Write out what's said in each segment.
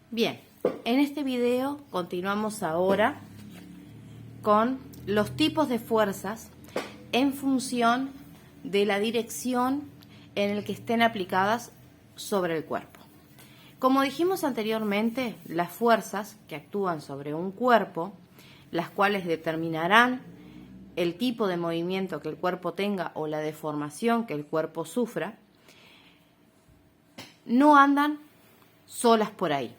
Bien, en este video continuamos ahora con los tipos de fuerzas en función de la dirección en el que estén aplicadas sobre el cuerpo. Como dijimos anteriormente, las fuerzas que actúan sobre un cuerpo, las cuales determinarán el tipo de movimiento que el cuerpo tenga o la deformación que el cuerpo sufra, no andan solas por ahí.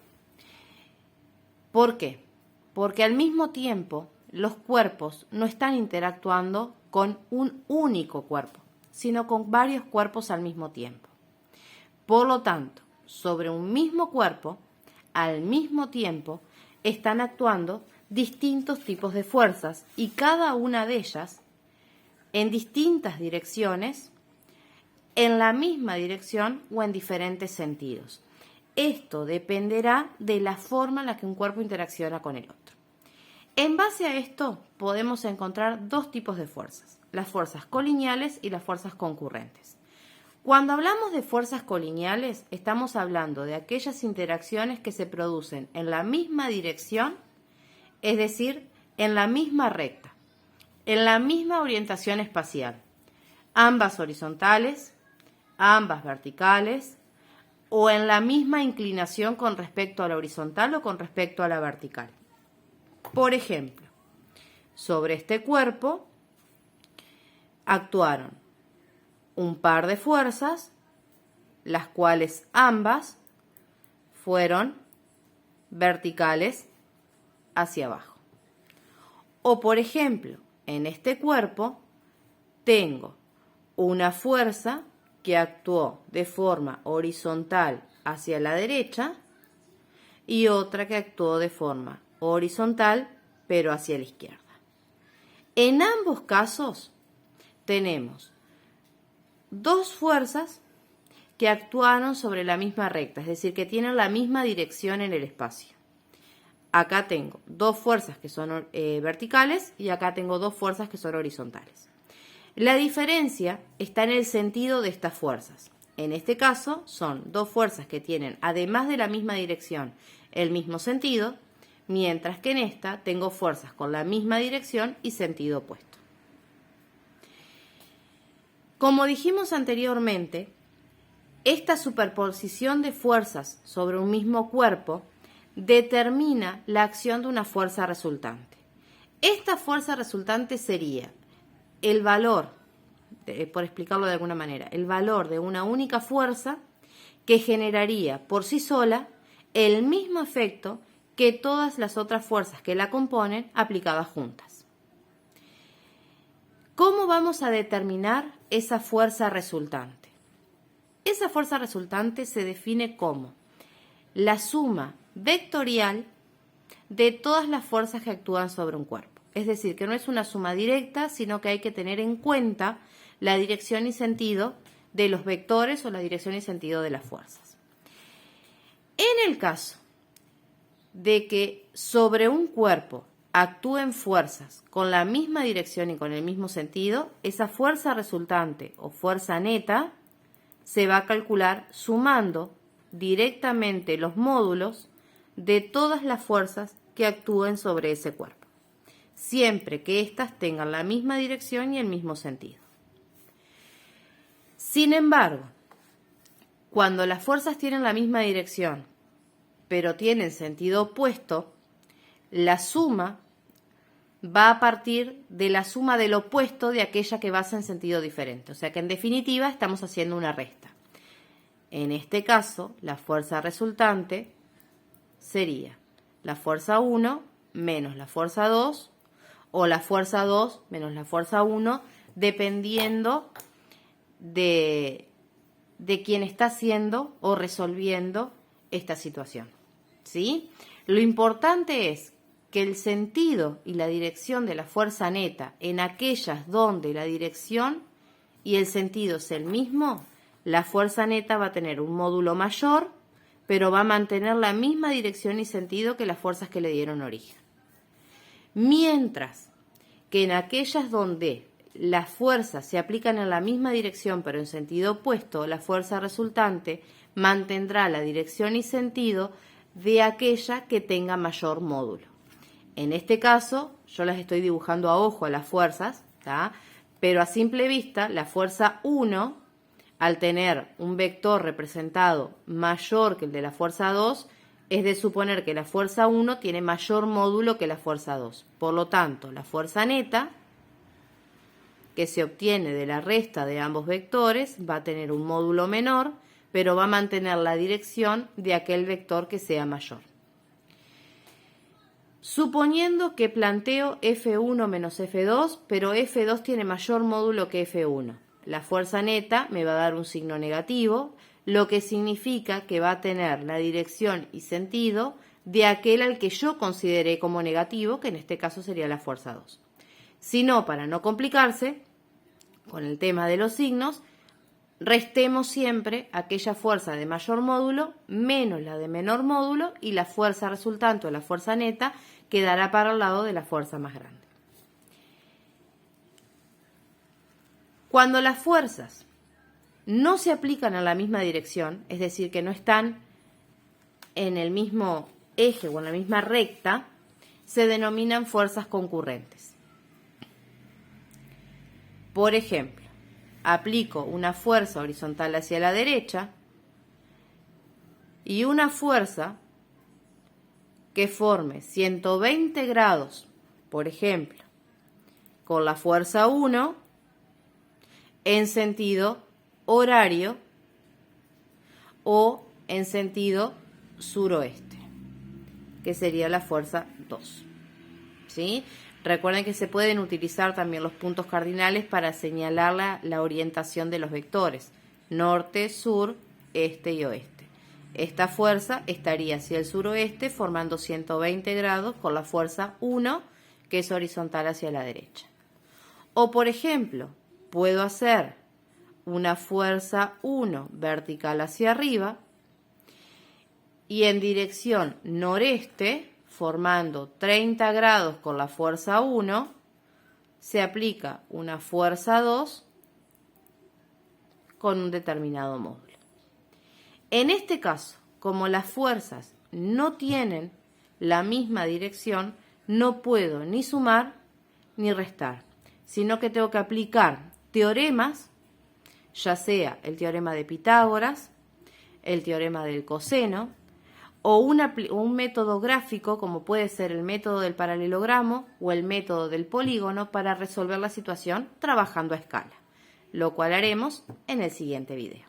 ¿Por qué? Porque al mismo tiempo los cuerpos no están interactuando con un único cuerpo, sino con varios cuerpos al mismo tiempo. Por lo tanto, sobre un mismo cuerpo, al mismo tiempo, están actuando distintos tipos de fuerzas y cada una de ellas en distintas direcciones, en la misma dirección o en diferentes sentidos. Esto dependerá de la forma en la que un cuerpo interacciona con el otro. En base a esto podemos encontrar dos tipos de fuerzas, las fuerzas colineales y las fuerzas concurrentes. Cuando hablamos de fuerzas colineales, estamos hablando de aquellas interacciones que se producen en la misma dirección, es decir, en la misma recta, en la misma orientación espacial, ambas horizontales, ambas verticales, o en la misma inclinación con respecto a la horizontal o con respecto a la vertical. Por ejemplo, sobre este cuerpo actuaron un par de fuerzas, las cuales ambas fueron verticales hacia abajo. O por ejemplo, en este cuerpo tengo una fuerza que actuó de forma horizontal hacia la derecha y otra que actuó de forma horizontal pero hacia la izquierda. En ambos casos tenemos dos fuerzas que actuaron sobre la misma recta, es decir, que tienen la misma dirección en el espacio. Acá tengo dos fuerzas que son verticales y acá tengo dos fuerzas que son horizontales. La diferencia está en el sentido de estas fuerzas. En este caso son dos fuerzas que tienen, además de la misma dirección, el mismo sentido, mientras que en esta tengo fuerzas con la misma dirección y sentido opuesto. Como dijimos anteriormente, esta superposición de fuerzas sobre un mismo cuerpo determina la acción de una fuerza resultante. Esta fuerza resultante sería el valor, por explicarlo de alguna manera, el valor de una única fuerza que generaría por sí sola el mismo efecto que todas las otras fuerzas que la componen aplicadas juntas. ¿Cómo vamos a determinar esa fuerza resultante? Esa fuerza resultante se define como la suma vectorial de todas las fuerzas que actúan sobre un cuerpo. Es decir, que no es una suma directa, sino que hay que tener en cuenta la dirección y sentido de los vectores o la dirección y sentido de las fuerzas. En el caso de que sobre un cuerpo actúen fuerzas con la misma dirección y con el mismo sentido, esa fuerza resultante o fuerza neta se va a calcular sumando directamente los módulos de todas las fuerzas que actúen sobre ese cuerpo, siempre que éstas tengan la misma dirección y el mismo sentido. Sin embargo, cuando las fuerzas tienen la misma dirección, pero tienen sentido opuesto, la suma va a partir de la suma del opuesto de aquella que va en sentido diferente. O sea que en definitiva estamos haciendo una resta. En este caso, la fuerza resultante sería la fuerza 1 menos la fuerza 2 o la fuerza 2 menos la fuerza 1, dependiendo de quién está haciendo o resolviendo esta situación. ¿Sí? Lo importante es que el sentido y la dirección de la fuerza neta en aquellas donde la dirección y el sentido es el mismo, la fuerza neta va a tener un módulo mayor, pero va a mantener la misma dirección y sentido que las fuerzas que le dieron origen. Mientras que en aquellas donde las fuerzas se aplican en la misma dirección pero en sentido opuesto, la fuerza resultante mantendrá la dirección y sentido de aquella que tenga mayor módulo. En este caso, yo las estoy dibujando a ojo a las fuerzas, ¿tá? Pero a simple vista, la fuerza 1, al tener un vector representado mayor que el de la fuerza 2, es de suponer que la fuerza 1 tiene mayor módulo que la fuerza 2. Por lo tanto, la fuerza neta, que se obtiene de la resta de ambos vectores, va a tener un módulo menor, pero va a mantener la dirección de aquel vector que sea mayor. Suponiendo que planteo F1 menos F2, pero F2 tiene mayor módulo que F1. La fuerza neta me va a dar un signo negativo, lo que significa que va a tener la dirección y sentido de aquel al que yo consideré como negativo, que en este caso sería la fuerza 2. Si no, para no complicarse con el tema de los signos, restemos siempre aquella fuerza de mayor módulo menos la de menor módulo y la fuerza resultante o la fuerza neta quedará para el lado de la fuerza más grande. Cuando las fuerzas no se aplican a la misma dirección, es decir, que no están en el mismo eje o en la misma recta, se denominan fuerzas concurrentes. Por ejemplo, aplico una fuerza horizontal hacia la derecha y una fuerza que forme 120 grados, por ejemplo, con la fuerza 1 en sentido horario o en sentido suroeste, que sería la fuerza 2. ¿Sí? Recuerden que se pueden utilizar también los puntos cardinales para señalar la orientación de los vectores, norte, sur, este y oeste. Esta fuerza estaría hacia el suroeste formando 120 grados con la fuerza 1, que es horizontal hacia la derecha. O por ejemplo, puedo hacer una fuerza 1 vertical hacia arriba y en dirección noreste, formando 30 grados con la fuerza 1, se aplica una fuerza 2 con un determinado módulo. En este caso, como las fuerzas no tienen la misma dirección, no puedo ni sumar ni restar, sino que tengo que aplicar teoremas, ya sea el teorema de Pitágoras, el teorema del coseno, o un método gráfico como puede ser el método del paralelogramo o el método del polígono para resolver la situación trabajando a escala, lo cual haremos en el siguiente video.